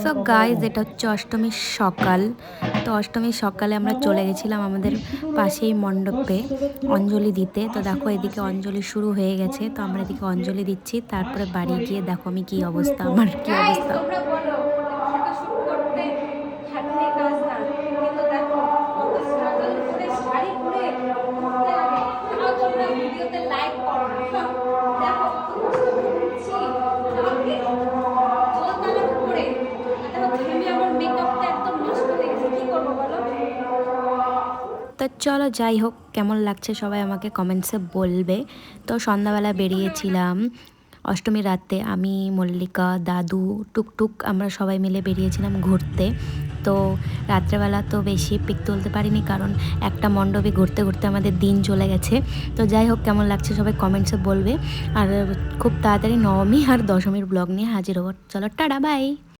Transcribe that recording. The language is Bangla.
সো গাইজ, এটা হচ্ছে অষ্টমীর সকাল। তো অষ্টমীর সকালে আমরা চলে গেছিলাম আমাদের পাশেই মণ্ডপে অঞ্জলি দিতে। তো দেখো এদিকে অঞ্জলি শুরু হয়ে গেছে, তো আমরা এদিকে অঞ্জলি দিচ্ছি। তারপরে বাড়ি গিয়ে দেখো আমি কি অবস্থা, আমার কি গাইস অবস্থা। তোমরা বলো ফটোশুট করতে খাটনির কাজ না, কিন্তু দেখো কত স্ট্রাগল করে শাড়ি পরে ঘুরতে লাগে, তাও তোমরা ভিডিওতে লাইক করো না। দেখো কত কষ্ট করে ঘুরছি, আমাকে দোতলার উপরে। দেখো ঘেমে আমার মেকআপটা একদম নষ্ট হয়ে গেছে, কি করবো বলো। তো চলো যাই হোক, কেমন লাগছে সবাই আমাকে কমেন্টসে বলবে। তো সন্ধ্যাবেলা বেরিয়েছিলাম অষ্টমীর রাতে, আমি, মল্লিকা, দাদু, টুকটুক আমরা সবাই মিলে বেরিয়েছিলাম ঘুরতে। তো রাত্রেবেলা তো বেশি পিক তুলতে পারিনি, কারণ একটা মণ্ডপে ঘুরতে ঘুরতে আমাদের দিন চলে গেছে। তো যাই হোক, কেমন লাগছে সবাই কমেন্টসে বলবে। আর খুব তাড়াতাড়ি নবমী আর দশমীর ব্লগ নিয়ে হাজির হবো। চলো টাটা, বাই।